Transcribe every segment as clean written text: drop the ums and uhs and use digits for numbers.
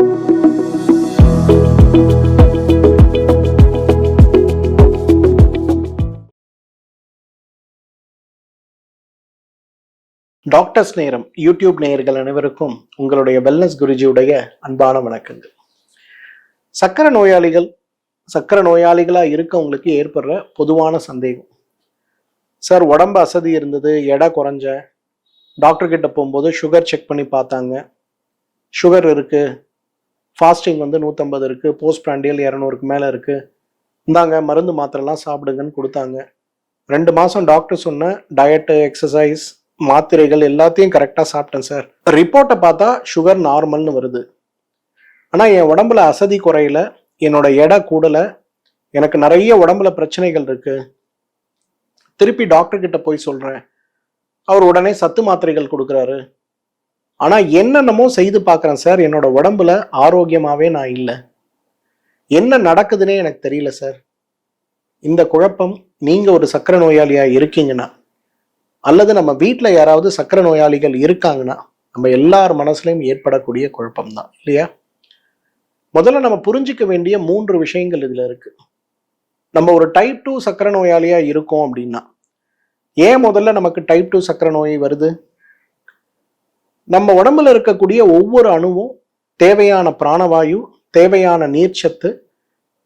Doctors நேரம் YouTube நேயர்கள் அனைவருக்கும் உங்களுடைய வெல்னஸ் குருஜியுடைய அன்பான வணக்கங்கள். சக்கரை நோயாளிகளா இருக்கவங்களுக்கு ஏற்படுற பொதுவான சந்தேகம், சார் உடம்பு அசதி இருந்தது, எடை குறைஞ்ச, டாக்டர் கிட்ட போகும்போது சுகர் செக் பண்ணி பார்த்தாங்க, சுகர் இருக்கு, ஃபாஸ்டிங் 150 இருக்கு, போஸ்ட் பிராண்டியல் 200க்கு மேல இருக்கு, இந்தாங்க மருந்து மாத்திரைலாம் சாப்பிடுங்கன்னு கொடுத்தாங்க. 2 மாசம் டாக்டர் சொன்ன டயட்டு, எக்ஸசைஸ், மாத்திரைகள் எல்லாத்தையும் கரெக்டாக சாப்பிட்டேன் சார். ரிப்போர்ட்டை பார்த்தா சுகர் நார்மல்னு வருது. ஆனால் என் உடம்புல அசதி குறையில, என்னோட எடை கூடலை, எனக்கு நிறைய உடம்புல பிரச்சனைகள் இருக்கு. திருப்பி டாக்டர் கிட்ட போய் சொல்றேன், அவர் உடனே சத்து மாத்திரைகள் கொடுக்குறாரு. ஆனால் என்னென்னமோ செய்து பார்க்குறேன் சார், என்னோட உடம்புல ஆரோக்கியமாகவே நான் இல்லை. என்ன நடக்குதுன்னே எனக்கு தெரியல சார். இந்த குழப்பம் நீங்கள் ஒரு சக்கரை நோயாளியா இருக்கீங்கன்னா, அல்லது நம்ம வீட்டில் யாராவது சக்கரை நோயாளிகள் இருக்காங்கன்னா, நம்ம எல்லார் மனசுலையும் ஏற்படக்கூடிய குழப்பம் தான் இல்லையா? முதல்ல நம்ம புரிஞ்சிக்க வேண்டிய 3 விஷயங்கள் இதுல இருக்கு. நம்ம ஒரு டைப் 2 சக்கரை நோயாளியா இருக்கோம் அப்படின்னா, ஏன் முதல்ல நமக்கு டைப் 2 சக்கரை நோய் வருது? நம்ம உடம்புல இருக்கக்கூடிய ஒவ்வொரு அணுவும் தேவையான பிராணவாயு, தேவையான நீர்ச்சத்து,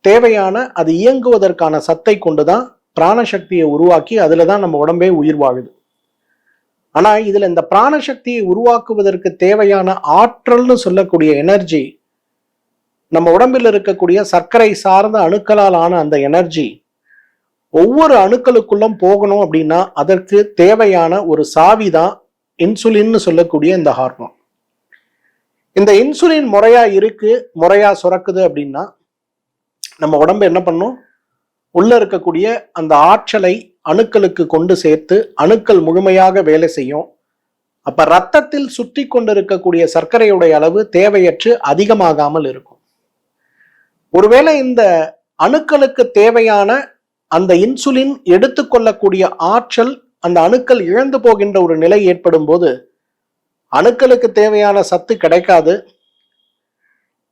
தேவையான அது இயங்குவதற்கான சத்தை கொண்டுதான் பிராணசக்தியை உருவாக்கி அதுல தான் நம்ம உடம்பே உயிர் வாழுது. ஆனா இதுல இந்த பிராணசக்தியை உருவாக்குவதற்கு தேவையான ஆற்றல்னு சொல்லக்கூடிய எனர்ஜி, நம்ம உடம்பில் இருக்கக்கூடிய சர்க்கரை சார்ந்த அணுக்களால் ஆன அந்த எனர்ஜி ஒவ்வொரு அணுக்களுக்குள்ளும் போகணும் அப்படின்னா அதற்கு தேவையான ஒரு சாவி தான் இன்சுலின்னு சொல்லக்கூடிய இந்த ஹார்மோன். இந்த இன்சுலின் முறையா சுரக்குது அப்படின்னா நம்ம உடம்பு என்ன பண்ணும்? உள்ள இருக்கக்கூடிய அந்த ஆற்றலை அணுக்களுக்கு கொண்டு சேர்த்து அணுக்கள் முழுமையாக வேலை செய்யும். அப்ப ரத்தத்தில் சுற்றி கொண்டிருக்கக்கூடிய சர்க்கரையுடைய அளவு தேவையற்று அதிகமாகாமல் இருக்கும். ஒருவேளை இந்த அணுக்களுக்கு தேவையான அந்த இன்சுலின் எடுத்துக்கொள்ளக்கூடிய ஆற்றல் அந்த அணுக்கள் இழந்து போகின்ற ஒரு நிலை ஏற்படும் போது அணுக்களுக்கு தேவையான சத்து கிடைக்காது.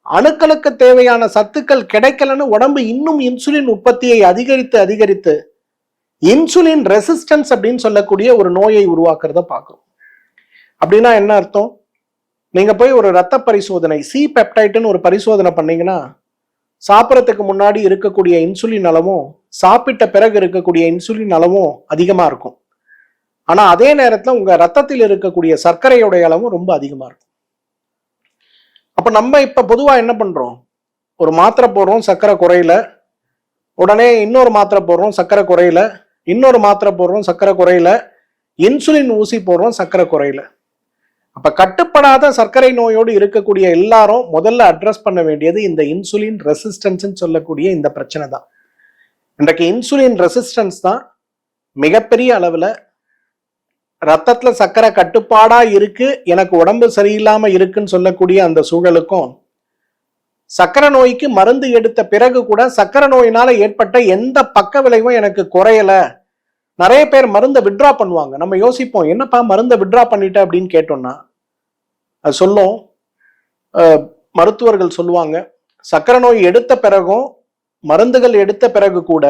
அணுக்களுக்கு தேவையான சத்துக்கள் கிடைக்கலன்னு உடம்பு இன்னும் இன்சுலின் உற்பத்தியை அதிகரித்து இன்சுலின் ரெசிஸ்டன்ஸ் அப்படின்னு சொல்லக்கூடிய ஒரு நோயை உருவாக்குறத பார்க்கும். அப்படின்னா என்ன அர்த்தம்? நீங்க போய் ஒரு ரத்த பரிசோதனை, சி பெப்டைட்னு ஒரு பரிசோதனை பண்ணீங்கன்னா, சாப்பிட்றதுக்கு முன்னாடி இருக்கக்கூடிய இன்சுலின் அளவும் சாப்பிட்ட பிறகு இருக்கக்கூடிய இன்சுலின் அளவும் அதிகமா இருக்கும். ஆனா அதே நேரத்துல உங்க ரத்தத்தில் இருக்கக்கூடிய சர்க்கரையுடைய அளவும் ரொம்ப அதிகமா இருக்கும். அப்ப நம்ம இப்ப பொதுவா என்ன பண்றோம்? ஒரு மாத்திரை போடுறோம், சர்க்கரை குறையில, உடனே இன்னொரு மாத்திரை போடுறோம், சர்க்கரை குறையில, இன்னொரு மாத்திரை போடுறோம், சர்க்கரை குறையில, இன்சுலின் ஊசி போடுறோம், சர்க்கரை குறையில. அப்ப கட்டுப்படாத சர்க்கரை நோயோடு இருக்கக்கூடிய எல்லாரும் முதல்ல அட்ரஸ் பண்ண வேண்டியது இந்த இன்சுலின் ரெசிஸ்டன்ஸ் சொல்லக்கூடிய இந்த பிரச்சனை தான். இன்றைக்கு இன்சுலின் ரெசிஸ்டன்ஸ் தான் மிகப்பெரிய அளவுல ரத்தத்துல சர்க்கரை கட்டுப்பாடா இருக்கு, எனக்கு உடம்பு சரியில்லாம இருக்குன்னு சொல்லக்கூடிய அந்த சூழலுக்கும், சக்கரை நோய்க்கு மருந்து எடுத்த பிறகு கூட சக்கரை நோயினால ஏற்பட்ட எந்த பக்க விளைவும் எனக்கு குறையல. நிறைய பேர் மருந்தை விட்ரா பண்ணுவாங்க. நம்ம யோசிப்போம், என்னப்பா மருந்தை விட்ரா பண்ணிட்ட அப்படின்னு கேட்டோம்னா அது சொல்லும், மருத்துவர்கள் சொல்லுவாங்க, சக்கரை நோய் எடுத்த பிறகும் மருந்துகள் எடுத்த பிறகு கூட,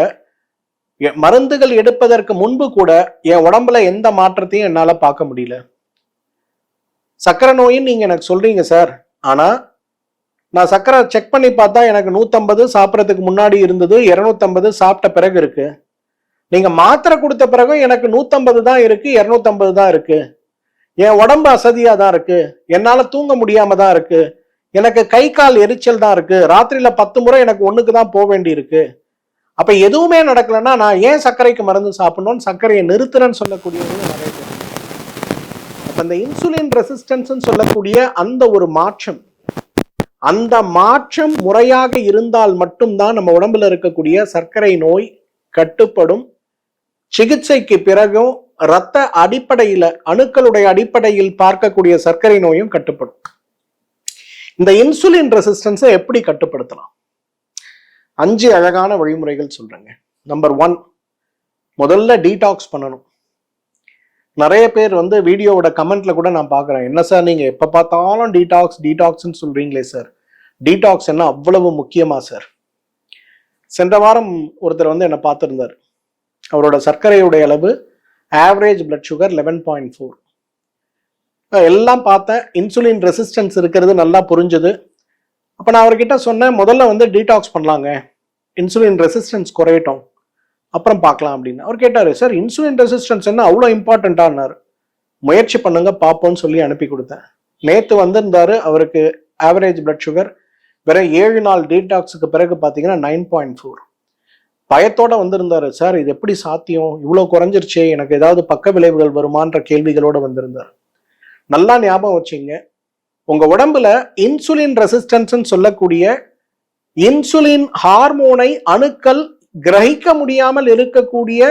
மருந்துகள் எடுப்பதற்கு முன்பு கூட என் உடம்புல எந்த மாற்றத்தையும் என்னால பார்க்க முடியல. சக்கரை நோயின்னு நீங்க எனக்கு சொல்றீங்க சார், ஆனா நான் சக்கரை செக் பண்ணி பார்த்தா எனக்கு 150 சாப்பிட்றதுக்கு முன்னாடி இருந்தது, 250 சாப்பிட்ட பிறகு இருக்கு. நீங்க மாத்திரை கொடுத்த பிறகு எனக்கு 150 தான் இருக்கு, 250 தான் இருக்கு. என் உடம்பு அசதியா தான் இருக்கு, என்னால தூங்க முடியாம தான் இருக்கு, எனக்கு கை கால் எரிச்சல் தான் இருக்கு, ராத்திரியில 10 முறை எனக்கு 1க்கு தான் போக வேண்டி இருக்கு. அப்ப எதுவுமே நடக்கலன்னா நான் ஏன் சர்க்கரைக்கு மருந்து சாப்பிடணும்னு சர்க்கரையை நிறுத்துறேன்னு சொல்லக்கூடியவங்க நிறைய பேர். அப்ப இந்த இன்சுலின் ரெசிஸ்டன்ஸ் சொல்லக்கூடிய அந்த ஒரு மாற்றம், அந்த மாற்றம் முறையாக இருந்தால் மட்டும்தான் நம்ம உடம்புல இருக்கக்கூடிய சர்க்கரை நோய் கட்டுப்படும். சிகிச்சைக்கு பிறகும் இரத்த அடிப்படையில, அணுக்களுடைய அடிப்படையில் பார்க்கக்கூடிய சர்க்கரை நோயும் கட்டுப்படும். இந்த இன்சுலின் ரெசிஸ்டன்ஸை எப்படி கட்டுப்படுத்தலாம்? 5 அழகான வழிமுறைகள் சொல்றேங்க. நம்பர் 1, முதல்ல டீடாக்ஸ் பண்ணணும். நிறைய பேர் வீடியோவோட கமெண்ட்ல கூட நான் பாக்குறேன், என்ன சார் நீங்க எப்ப பார்த்தாலும் டீடாக்ஸ்ன்னு சொல்றீங்களே சார், டீடாக்ஸ் என்ன அவ்வளவு முக்கியமா சார்? சென்ற வாரம் ஒருத்தர் வந்து என்ன பார்த்திருந்தார். அவரோட சர்க்கரையுடைய அளவு ஆவரேஜ் பிளட் சுகர் 11.4. எல்லாம் பார்த்தேன், இன்சுலின் ரெசிஸ்டன்ஸ் இருக்கிறது நல்லா புரிஞ்சுது. அப்போ நான் அவர்கிட்ட சொன்னேன், முதல்ல வந்து டீடாக்ஸ் பண்ணலாங்க, இன்சுலின் ரெசிஸ்டன்ஸ் குறையட்டும், அப்புறம் பார்க்கலாம் அப்படின்னு. அவர் கேட்டார், சார் இன்சுலின் ரெசிஸ்டன்ஸ் என்ன அவ்வளோ இம்பார்ட்டண்ட்டானார். முயற்சி பண்ணுங்க பார்ப்போம்னு சொல்லி அனுப்பி கொடுத்தேன். நேற்று வந்திருந்தாரு, அவருக்கு ஆவரேஜ் பிளட் சுகர் வெறும் 7 நாள் டீடாக்ஸுக்கு பிறகு பார்த்தீங்கன்னா 9.4. பயத்தோட வந்திருந்தாரு, சார் இது எப்படி சாத்தியம், இவ்வளோ குறைஞ்சிருச்சே, எனக்கு ஏதாவது பக்க விளைவுகள் வருமான்ற கேள்விகளோட வந்திருந்தார். நல்லா ஞாபகம் வச்சுங்க, உங்க உடம்புல இன்சுலின் ரெசிஸ்டன்ஸ் சொல்லக்கூடிய இன்சுலின் ஹார்மோனை அணுக்கள் கிரகிக்க முடியாமல் இருக்கக்கூடிய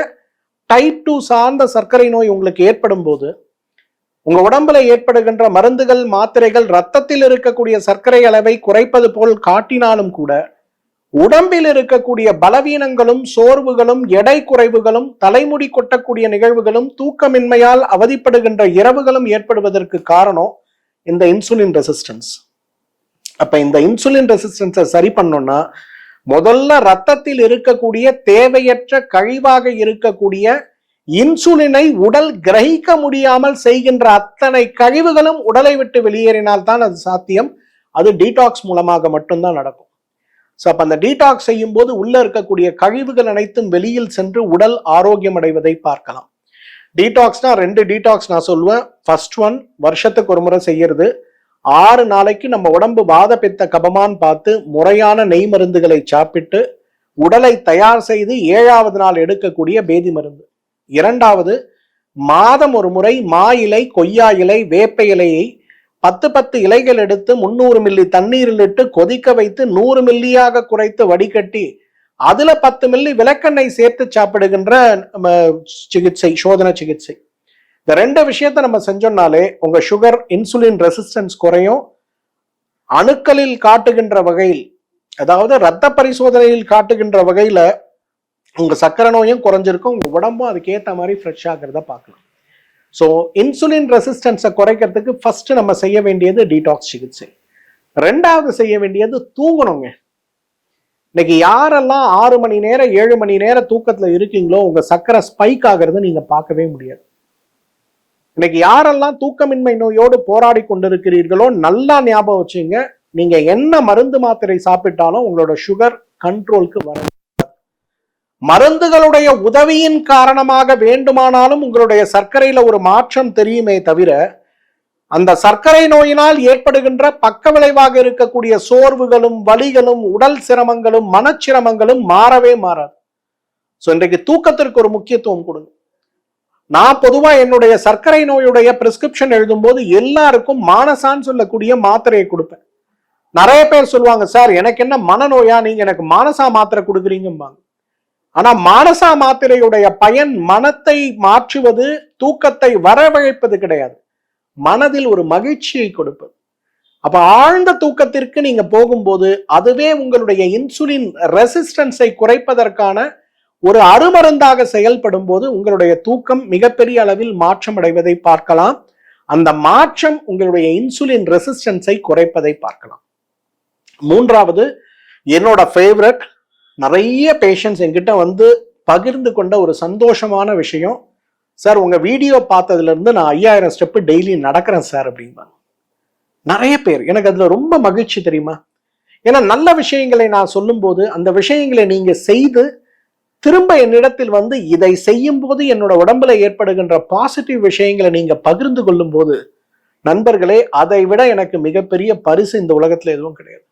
டைப் 2 சார்ந்த சர்க்கரை நோய் உங்களுக்கு ஏற்படும் போது உங்க உடம்புல ஏற்படுகின்ற மருந்துகள் மாத்திரைகள் ரத்தத்தில் இருக்கக்கூடிய சர்க்கரை அளவை குறைப்பது போல் காட்டினாலும் கூட உடம்பில் இருக்கக்கூடிய பலவீனங்களும் சோர்வுகளும் எடை குறைவுகளும் தலைமுடி கொட்டக்கூடிய நிகழ்வுகளும் தூக்கமின்மையால் அவதிப்படுகின்ற இரவுகளும் ஏற்படுவதற்கு காரணம் இந்த இன்சுலின் ரெசிஸ்டன்ஸ். அப்ப இந்த இன்சுலின் ரெசிஸ்டன்ஸை சரி பண்ணோம்னா முதல்ல ரத்தத்தில் இருக்கக்கூடிய தேவையற்ற கழிவாக இருக்கக்கூடிய இன்சுலினை உடல் கிரகிக்க முடியாமல் செய்கின்ற அத்தனை கழிவுகளும் உடலை விட்டு வெளியேறினால் தான் அது சாத்தியம். அது டீடாக்ஸ் மூலமாக மட்டும்தான் நடக்கும். ஸோ அப்போ அந்த டீடாக்ஸ் செய்யும் போது உள்ள இருக்கக்கூடிய கழிவுகள் அனைத்தும் வெளியில் சென்று உடல் ஆரோக்கியம் அடைவதை பார்க்கலாம். டீடாக்ஸ்னா 2 டீடாக்ஸ் நான் சொல்லுவேன். ஃபர்ஸ்ட் ஒன் வருஷத்துக்கு ஒரு முறை செய்யறது. 6 நாளைக்கு நம்ம உடம்பு வாத பித்த கபமான்னு பார்த்து முறையான நெய் மருந்துகளை சாப்பிட்டு உடலை தயார் செய்து 7வது நாள் எடுக்கக்கூடிய பேதி மருந்து. 2வது மாதம் ஒரு முறை மா இலை, கொய்யா இலை, வேப்ப இலையை 10 இலைகள் எடுத்து 300 மில்லி தண்ணீரில் இட்டு கொதிக்க வைத்து 100 மில்லியாக குறைத்து வடிகட்டி அதுல 10 மில்லி விளக்கெண்ணெய் சேர்த்து சாப்பிடுகின்ற சிகிச்சை, சோதனை சிகிச்சை. இந்த 2 விஷயத்த நம்ம செஞ்சோம்னாலே உங்க சுகர் இன்சுலின் ரெசிஸ்டன்ஸ் குறையும். அணுக்களில் காட்டுகின்ற வகையில், அதாவது ரத்த பரிசோதனையில் காட்டுகின்ற வகையில உங்க சக்கரை நோயும் குறைஞ்சிருக்கும், உங்க உடம்பும் அதுக்கேற்ற மாதிரி ஃப்ரெஷ் ஆகிறத பார்க்கலாம். ஸோ இன்சுலின் ரெசிஸ்டன்ஸை குறைக்கிறதுக்கு ஃபர்ஸ்ட் நம்ம செய்ய வேண்டியது டீடாக்ஸ் சிகிச்சை. 2வது செய்ய வேண்டியது தூங்கணுங்க. இன்னைக்கு யாரெல்லாம் 6 மணி நேரம் 7 மணி நேரம் தூக்கத்துல இருக்கீங்களோ உங்க சக்கரை ஸ்பைக் ஆகிறத நீங்க பார்க்கவே முடியாது. இன்னைக்கு யாரெல்லாம் தூக்கமின்மை நோயோடு போராடி கொண்டிருக்கிறீர்களோ நல்லா ஞாபகம் வச்சுங்க, நீங்க என்ன மருந்து மாத்திரை சாப்பிட்டாலும் உங்களோட சுகர் கண்ட்ரோலுக்கு வர மருந்துகளுடைய உதவியின் காரணமாக வேண்டுமானாலும் உங்களுடைய சர்க்கரையில ஒரு மாற்றம் தெரியுமே தவிர அந்த சர்க்கரை நோயினால் ஏற்படுகின்ற பக்க விளைவாக இருக்கக்கூடிய சோர்வுகளும் வலிகளும் உடல் சிரமங்களும் மனச்சிரமங்களும் மாறவே மாறாது. ஸோ இன்றைக்கு தூக்கத்திற்கு ஒரு முக்கியத்துவம் கொடுங்க. நான் பொதுவா என்னுடைய சர்க்கரை நோயுடைய பிரிஸ்கிரிப்ஷன் எழுதும் போது எல்லாருக்கும் மானசான்னு சொல்லக்கூடிய மாத்திரையை கொடுப்பேன். நிறைய பேர் சொல்லுவாங்க, சார் எனக்கு என்ன மனநோயா, நீங்க எனக்கு மானசா மாத்திரை கொடுக்குறீங்கம்பாங்க. ஆனா மானசா மாத்திரையுடைய பயன் மனத்தை மாற்றுவது, தூக்கத்தை வரவழைப்பது கிடையாது, மனதில் ஒரு மகிழ்ச்சியை கொடுப்பது. அப்ப ஆழ்ந்த தூக்கத்திற்கு நீங்க போகும்போது அதுவே உங்களுடைய இன்சுலின் ரெசிஸ்டன்ஸை குறைப்பதற்கான ஒரு அருமருந்தாக செயல்படும் போது உங்களுடைய தூக்கம் மிகப்பெரிய அளவில் மாற்றம் அடைவதை பார்க்கலாம். அந்த மாற்றம் உங்களுடைய இன்சுலின் ரெசிஸ்டன்ஸை குறைப்பதை பார்க்கலாம். 3வது என்னோட ஃபேவரட், நிறைய பேஷண்ட்ஸ் என்கிட்ட வந்து பகிர்ந்து கொண்ட ஒரு சந்தோஷமான விஷயம், சார் உங்க வீடியோ பார்த்ததுல இருந்து நான் 5000 ஸ்டெப் டெய்லி நடக்கிறேன் சார் அப்படின்பாங்க. நிறைய பேர், எனக்கு அதுல ரொம்ப மகிழ்ச்சி தெரியுமா. ஏன்னா நல்ல விஷயங்களை நான் சொல்லும் போது அந்த விஷயங்களை நீங்க செய்து திரும்ப என்னிடத்தில் வந்து இதை செய்யும் போது என்னோட உடம்புல ஏற்படுகின்ற பாசிட்டிவ் விஷயங்களை நீங்க பகிர்ந்து கொள்ளும் போது நண்பர்களே, அதை விட எனக்கு மிகப்பெரிய பரிசு இந்த உலகத்துல எதுவும் கிடையாது.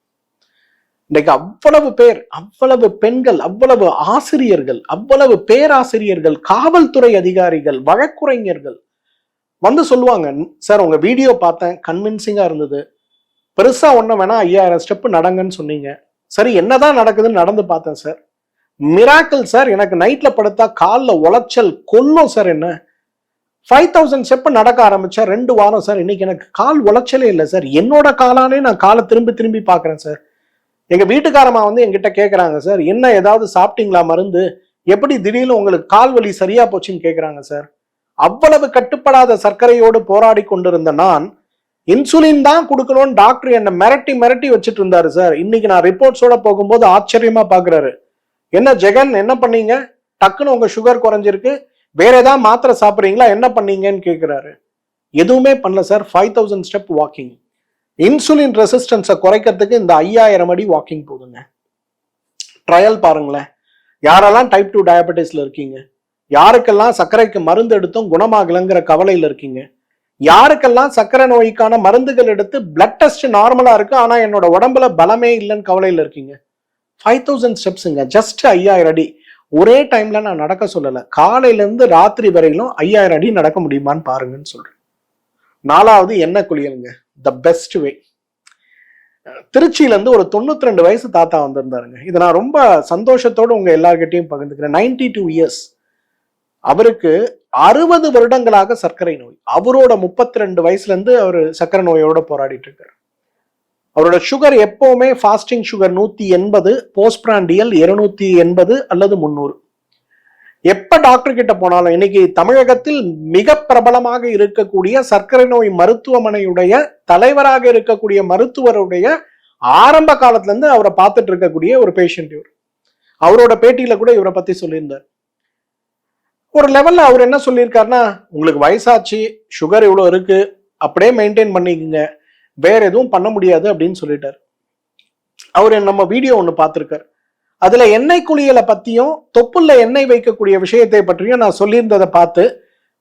இன்னைக்கு அவ்வளவு பேர், அவ்வளவு பெண்கள், அவ்வளவு ஆசிரியர்கள், அவ்வளவு பேராசிரியர்கள், காவல்துறை அதிகாரிகள், வழக்குரைஞர்கள் வந்து சொல்லுவாங்க, சார் உங்க வீடியோ பார்த்தேன், கன்வின்சிங்கா இருந்தது, பெருசா ஒண்ணும் வேணா 5000 ஸ்டெப் நடங்கன்னு சொன்னீங்க, சரி என்னதான் நடக்குதுன்னு நடந்து பார்த்தேன் சார், மிராக்கிள் சார், எனக்கு நைட்ல படுத்தா கால்ல உளைச்சல் கொல்லும் சார், என்ன 5000 ஸ்டெப் நடக்க ஆரம்பிச்சா 2 வாரம் சார், இன்னைக்கு எனக்கு கால் உளைச்சலே இல்லை சார், என்னோட காலானே நான் காலை திரும்பி திரும்பி பாக்குறேன் சார். எங்க வீட்டுக்காரமா வந்து என்கிட்ட கேட்கறாங்க, சார் என்ன ஏதாவது சாப்பிட்டீங்களா மருந்து, எப்படி திடீர்னு உங்களுக்கு கால் வலி சரியா போச்சுன்னு கேட்கறாங்க சார். அவ்வளவு கட்டுப்படாத சர்க்கரையோடு போராடி கொண்டிருந்த நான் இன்சுலின் தான் கொடுக்கணும்னு டாக்டர் என்ன மிரட்டி மிரட்டி வச்சுட்டு இருந்தாரு சார். இன்னைக்கு நான் ரிப்போர்ட்ஸோட போகும்போது ஆச்சரியமா பாக்குறாரு. என்ன ஜெகன் என்ன பண்ணீங்க, டக்குன்னு உங்க சுகர் குறைஞ்சிருக்கு, வேற ஏதாவது மாத்திரை சாப்பிட்றீங்களா, என்ன பண்ணீங்கன்னு கேட்கிறாரு. எதுவுமே பண்ணல சார், 5000 ஸ்டெப் வாக்கிங். இன்சுலின் ரெசிஸ்டன்ஸை குறைக்கிறதுக்கு இந்த 5000 அடி வாக்கிங் போதுங்க. ட்ரையல் பாருங்களேன். யாரெல்லாம் டைப் 2 டயபெட்டிஸ்ல இருக்கீங்க, யாருக்கெல்லாம் சர்க்கரைக்கு மருந்து எடுத்தும் குணமாகலங்கிற கவலையில இருக்கீங்க, யாருக்கெல்லாம் சர்க்கரை நோய்க்கான மருந்துகள் எடுத்து பிளட் டெஸ்ட் நார்மலா இருக்கு ஆனா என்னோட உடம்புல பலமே இல்லைன்னு கவலையில இருக்கீங்க. 5000 ஸ்டெப்ஸுங்க, ஜஸ்ட் 5000 அடி. ஒரே டைம்ல நான் நடக்க சொல்லல, காலையில இருந்து ராத்திரி வரையிலும் 5000 அடி நடக்க முடியுமான்னு பாருங்கன்னு சொல்றேன். 4வது எண்ணெய் குளியலுங்க, த பெஸ்ட் வே. திருச்சியில இருந்து ஒரு 92 வயசு தாத்தா வந்திருந்தாருங்க. இதை நான் ரொம்ப சந்தோஷத்தோடு உங்க எல்லார்கிட்டையும் பகிர்ந்துக்கிறேன். 92 இயர்ஸ். அவருக்கு 60 வருடங்களாக சர்க்கரை நோய். அவரோட 32 வயசுல இருந்து அவர் சர்க்கரை நோயோட போராடிட்டு இருக்காரு. அவரோட சுகர் எப்பவுமே ஃபாஸ்டிங் சுகர் 180, போஸ்ட் பிராண்டியல் 280 அல்லது 300. எப்ப டாக்டர் கிட்ட போனாலும், இன்னைக்கு தமிழகத்தில் மிக பிரபலமாக இருக்கக்கூடிய சர்க்கரை நோய் மருத்துவமனையுடைய தலைவராக இருக்கக்கூடிய மருத்துவருடைய ஆரம்ப காலத்துல இருந்து அவரை பார்த்துட்டு இருக்கக்கூடிய ஒரு பேஷண்ட் இவர். அவரோட பேட்டியில கூட இவரை பத்தி சொல்லியிருந்தார். ஒரு லெவல்ல அவர் என்ன சொல்லியிருக்காருன்னா, உங்களுக்கு வயசாச்சு, சுகர் இவ்வளவு இருக்கு, அப்படியே மெயின்டைன் பண்ணிக்கங்க, வேற எதுவும் பண்ண முடியாது அப்படின்னு சொல்லிட்டாரு. அவர் நம்ம வீடியோ ஒண்ணு பார்த்திருக்காரு. அதுல எண்ணெய் குளியலை பத்தியும் தொப்புள்ள எண்ணெய் வைக்கக்கூடிய விஷயத்தை பற்றியும் நான் சொல்லியிருந்ததை பார்த்து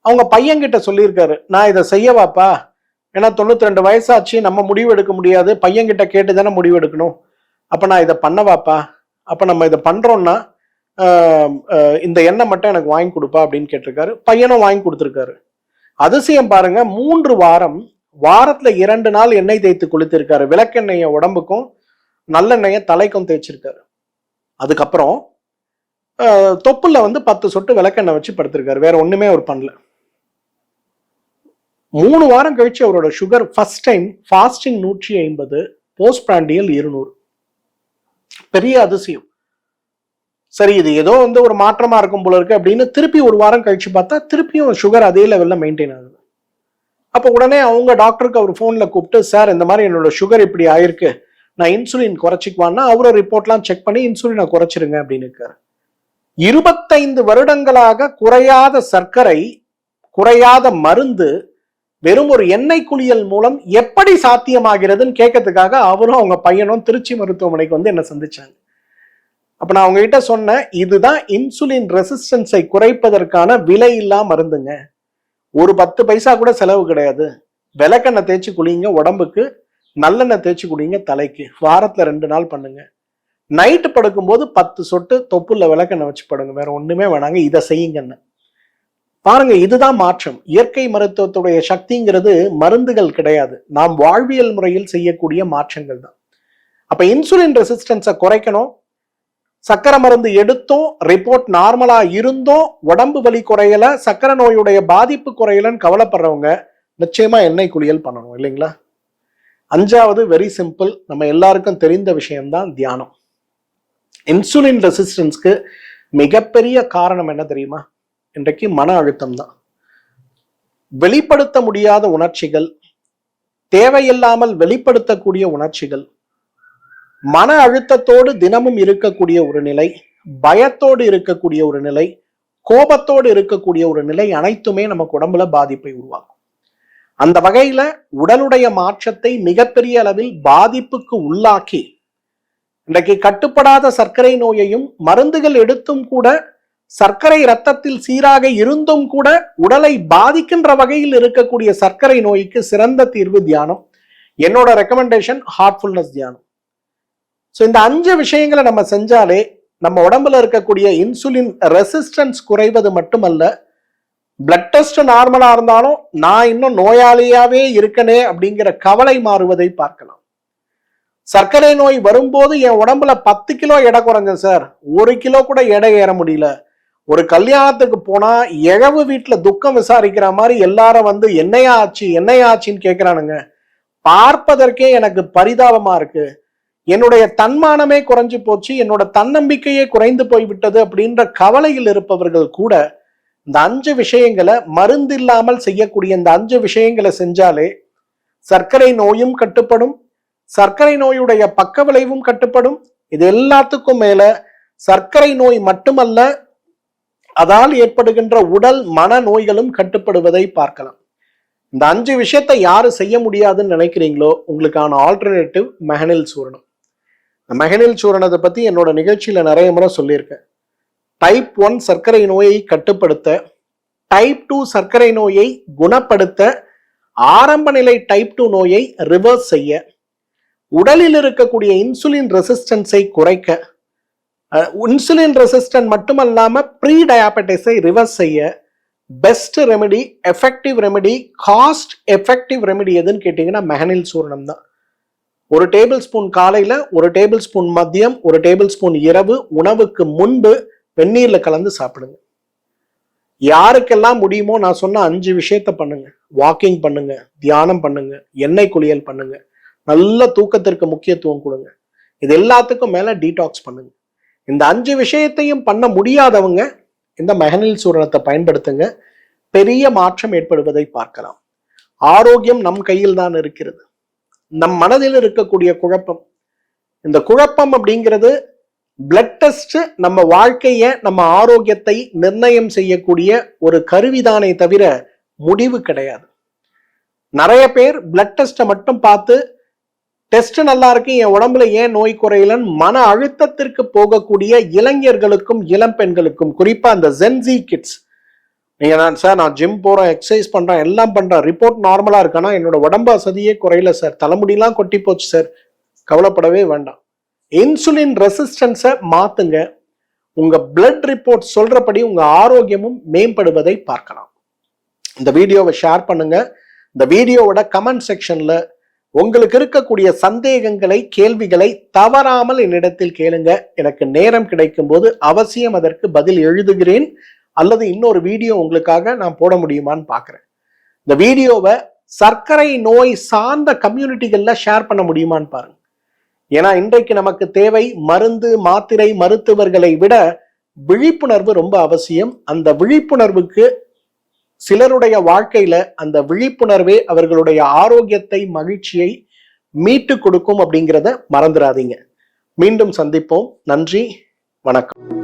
அவங்க பையன்கிட்ட சொல்லியிருக்காரு, நான் இதை செய்யவாப்பா, ஏன்னா 92 வயசாச்சு, நம்ம முடிவு எடுக்க முடியாது, பையன்கிட்ட கேட்டு தானே முடிவு எடுக்கணும், அப்ப நான் இதை பண்ணவாப்பா, அப்ப நம்ம இதை பண்றோம்னா இந்த எண்ணெய் மட்டும் எனக்கு வாங்கி கொடுப்பா அப்படின்னு கேட்டிருக்காரு. பையனும் வாங்கி கொடுத்துருக்காரு. அதிசயம் பாருங்க, 3 வாரம், வாரத்துல 2 நாள் எண்ணெய் தேய்த்து குளித்திருக்காரு. விளக்கெண்ணெய உடம்புக்கும் நல்லெண்ணெய தலைக்கும் தேய்ச்சிருக்காரு. அதுக்கப்புறம் தொப்புல 10 சொட்டு விளக்கெண்ணெய் வச்சு படுத்திருக்காரு. வேற ஒண்ணுமே அவர் பண்ணல. 3 வாரம் கழிச்சு அவரோட sugar first time fasting 150, post prandial 200. பெரிய அதிசயம். சரி, இது ஏதோ ஒரு மாற்றமா இருக்கும் போல இருக்கு அப்படின்னு திருப்பி 1 வாரம் கழிச்சு பார்த்தா திருப்பியும் சுகர் அதே லெவல்ல மெயின்டைன் ஆகுது. அப்போ உடனே அவங்க டாக்டருக்கு அவர் போன்ல கூப்பிட்டு, சார் இந்த மாதிரி என்னோட சுகர் இப்படி ஆயிருக்கு, நான் இன்சுலின் குறைச்சிக்குவான்னா அவரை ரிப்போர்ட்லாம் செக் பண்ணி இன்சுலினை குறைச்சிருங்க அப்படின்னு இருக்காரு. 25 வருடங்களாக குறையாத சர்க்கரை, குறையாத மருந்து, வெறும் ஒரு எண்ணெய் குளியல் மூலம் எப்படி சாத்தியமாகிறதுன்னு கேட்கறதுக்காக அவரும் அவங்க பையனும் திருச்சி மருத்துவமனைக்கு என்ன சந்திச்சாங்க. அப்ப நான் அவங்க கிட்ட சொன்னேன், இதுதான் இன்சுலின் ரெசிஸ்டன்ஸை குறைப்பதற்கான விலை இல்லா மருந்துங்க. ஒரு 10 பைசா கூட செலவு கிடையாது. விளக்கெண்ணெய் தேய்ச்சி குளிங்க உடம்புக்கு, நல்லெண்ணெய் தேய்ச்சி குளிங்க தலைக்கு. வாரத்துல 2 நாள் பண்ணுங்க. நைட்டு படுக்கும்போது 10 சொட்டு தொப்புல விளக்கெண்ணெய் வச்சு படுங்க. வேற ஒண்ணுமே வேணாங்க, இதை செய்யுங்கன்னு பாருங்க. இதுதான் மாற்றம். இயற்கை மருத்துவத்துடைய சக்திங்கிறது மருந்துகள் கிடையாது, நாம் வாழ்வியல் முறையில் செய்யக்கூடிய மாற்றங்கள் தான். அப்ப இன்சுலின் ரெசிஸ்டன்ஸை குறைக்கணும். சக்கரை மருந்து எடுத்தோம், ரிப்போர்ட் நார்மலா இருந்தோம், உடம்பு வலி குறையல, சக்கரை நோயுடைய பாதிப்பு குறையலன்னு கவலைப்படுறவங்க நிச்சயமா எண்ணெய் குளியல் பண்ணணும், இல்லைங்களா? 5வது வெரி சிம்பிள், நம்ம எல்லாருக்கும் தெரிந்த விஷயம்தான் தியானம். இன்சுலின் ரெசிஸ்டன்ஸ்க்கு மிகப்பெரிய காரணம் என்ன தெரியுமா? இன்றைக்கு மன அழுத்தம் தான். வெளிப்படுத்த முடியாத உணர்ச்சிகள், தேவையில்லாமல் வெளிப்படுத்தக்கூடிய உணர்ச்சிகள், மன அழுத்தத்தோடு தினமும் இருக்கக்கூடிய ஒரு நிலை, பயத்தோடு இருக்கக்கூடிய ஒரு நிலை, கோபத்தோடு இருக்கக்கூடிய ஒரு நிலை, அனைத்துமே நமக்கு உடம்புல பாதிப்பை உருவாக்கும். அந்த வகையில உடலுடைய மாற்றத்தை மிகப்பெரிய அளவில் பாதிப்புக்கு உள்ளாக்கி, இன்றைக்கு கட்டுப்படாத சர்க்கரை நோயையும் மருந்துகள் எடுத்தும் கூட, சர்க்கரை ரத்தத்தில் சீராக இருந்தும் கூட உடலை பாதிக்கின்ற வகையில் இருக்கக்கூடிய சர்க்கரை நோய்க்கு சிறந்த தீர்வு தியானம். என்னோட ரெக்கமெண்டேஷன் ஹார்ட்ஃபுல்னஸ் தியானம். ஸோ இந்த 5 விஷயங்களை நம்ம செஞ்சாலே நம்ம உடம்புல இருக்கக்கூடிய இன்சுலின் ரெசிஸ்டன்ஸ் குறைவது மட்டுமல்ல, பிளட் டெஸ்ட் நார்மலா இருந்தாலும் நான் இன்னும் நோயாளியாவே இருக்கனே அப்படிங்கிற கவலை மாறுவதை பார்க்கலாம். சர்க்கரை நோய் வரும்போது என் உடம்புல 10 கிலோ எடை குறைஞ்சேன் சார், 1 கிலோ கூட எடை ஏற முடியல. ஒரு கல்யாணத்துக்கு போனா இழவு வீட்டுல துக்கம் விசாரிக்கிற மாதிரி எல்லாரும் என்னையா ஆச்சு என்னையா ஆச்சுன்னு கேட்கிறானுங்க. பார்ப்பதற்கே எனக்கு பரிதாபமா இருக்கு. என்னுடைய தன்மானமே குறைஞ்சு போச்சு, என்னோட தன்னம்பிக்கையே குறைந்து போய்விட்டது அப்படின்ற கவலையில் இருப்பவர்கள் கூட இந்த 5 விஷயங்களை, மருந்து இல்லாமல் செய்யக்கூடிய இந்த 5 விஷயங்களை செஞ்சாலே சர்க்கரை நோயும் கட்டுப்படும், சர்க்கரை நோயுடைய பக்க விளைவும் கட்டுப்படும். இது எல்லாத்துக்கும் மேல சர்க்கரை நோய் மட்டுமல்ல, அதால் ஏற்படுகின்ற உடல் மன நோய்களும் கட்டுப்படுவதை பார்க்கலாம். இந்த 5 விஷயத்தை யாரு செய்ய முடியாதுன்னு நினைக்கிறீங்களோ உங்களுக்கான ஆல்டர்னேட்டிவ் மெஹனில் சூரணம். மெஹனில் சூரணத்தை பத்தி என்னோட நிகழ்ச்சியில நிறைய முறை சொல்லியிருக்கேன். டைப் 1 சர்க்கரை நோயை கட்டுப்படுத்த, டைப் 2 சர்க்கரை நோயை குணப்படுத்த, ஆரம்ப நிலை டைப் 2 நோயை ரிவர்ஸ் செய்ய, உடலில் இருக்கக்கூடிய இன்சுலின் ரெசிஸ்டன்ஸை குறைக்க, இன்சுலின் ரெசிஸ்டன்ட் மட்டுமல்லாம ப்ரீ டயாபெட்டிஸை ரிவர்ஸ் செய்ய best remedy, effective remedy, cost effective remedy எதுன்னு கேட்டீங்கன்னா மெஹனில் சூரணம் தான். 1 டேபிள் ஸ்பூன் காலையில, 1 டேபிள் ஸ்பூன் மதியம், 1 டேபிள் ஸ்பூன் இரவு உணவுக்கு முன்பு வெந்நீர்ல கலந்து சாப்பிடுங்க. யாருக்கெல்லாம் முடியுமோ நான் சொன்ன 5 விஷயத்த பண்ணுங்க. வாக்கிங் பண்ணுங்க, தியானம் பண்ணுங்க, எண்ணெய் குளியல் பண்ணுங்க, நல்ல தூக்கத்திற்கு முக்கியத்துவம் கொடுங்க. இது எல்லாத்துக்கும் மேல டீடாக்ஸ் பண்ணுங்க. இந்த 5 விஷயத்தையும் பண்ண முடியாதவங்க இந்த மெஹனில் சூரணத்தை பயன்படுத்துங்க. பெரிய மாற்றம் ஏற்படுவதை பார்க்கலாம். ஆரோக்கியம் நம் கையில் தான் இருக்கிறது. நம் மனதில் இருக்கக்கூடிய குழப்பம், இந்த குழப்பம் அப்படிங்கிறது பிளட் டெஸ்ட் நம்ம வாழ்க்கைய, நம்ம ஆரோக்கியத்தை நிர்ணயம் செய்யக்கூடிய ஒரு கருவிதானே தவிர முடிவு கிடையாது. நிறைய பேர் பிளட் டெஸ்ட்டை மட்டும் பார்த்து டெஸ்ட் நல்லா இருக்கு, என் உடம்புல ஏன் நோய் குறையலன்னு மன அழுத்தத்திற்கு போகக்கூடிய இளைஞர்களுக்கும் இளம் பெண்களுக்கும், குறிப்பா அந்த ஜென்சி கிட்ஸ், நீங்க நான் ஜிம் போறேன், எக்ஸசைஸ் பண்றேன், எல்லாம் பண்றேன், ரிப்போர்ட் நார்மலா இருக்கானா என்னோட உடம்பு அசதியே குறையல சார், தலைமுடியெல்லாம் கொட்டி போச்சு சார், கவலைப்படவே வேண்டாம். இன்சுலின் ரெசிஸ்டன்ஸை மாத்துங்க. உங்க பிளட் ரிப்போர்ட் சொல்றபடி உங்க ஆரோக்கியமும் மேம்படுவதை பார்க்கலாம். இந்த வீடியோவை ஷேர் பண்ணுங்க. இந்த வீடியோவோட கமெண்ட் செக்ஷன்ல உங்களுக்கு இருக்கக்கூடிய சந்தேகங்களை, கேள்விகளை தவறாமல் என்னிடத்தில் கேளுங்க. எனக்கு நேரம் கிடைக்கும் போது அவசியம் அதற்கு பதில் எழுதுகிறேன், அல்லது இன்னொரு வீடியோ உங்களுக்காக நான் போட முடியுமான்னு பாக்குறேன். இந்த வீடியோவை சர்க்கரை நோய் சார்ந்த கம்யூனிட்டிகள்ல ஷேர் பண்ண முடியுமான்னு பாருங்க. ஏன்னா இன்றைக்கு நமக்கு தேவை மருந்து, மாத்திரை, மருத்துவர்களை விட விழிப்புணர்வு ரொம்ப அவசியம். அந்த விழிப்புணர்வுக்கு சிலருடைய வாழ்க்கையில அந்த விழிப்புணர்வே அவர்களுடைய ஆரோக்கியத்தை, மகிழ்ச்சியை மீட்டு கொடுக்கும் அப்படிங்கிறத மறந்துடாதீங்க. மீண்டும் சந்திப்போம். நன்றி, வணக்கம்.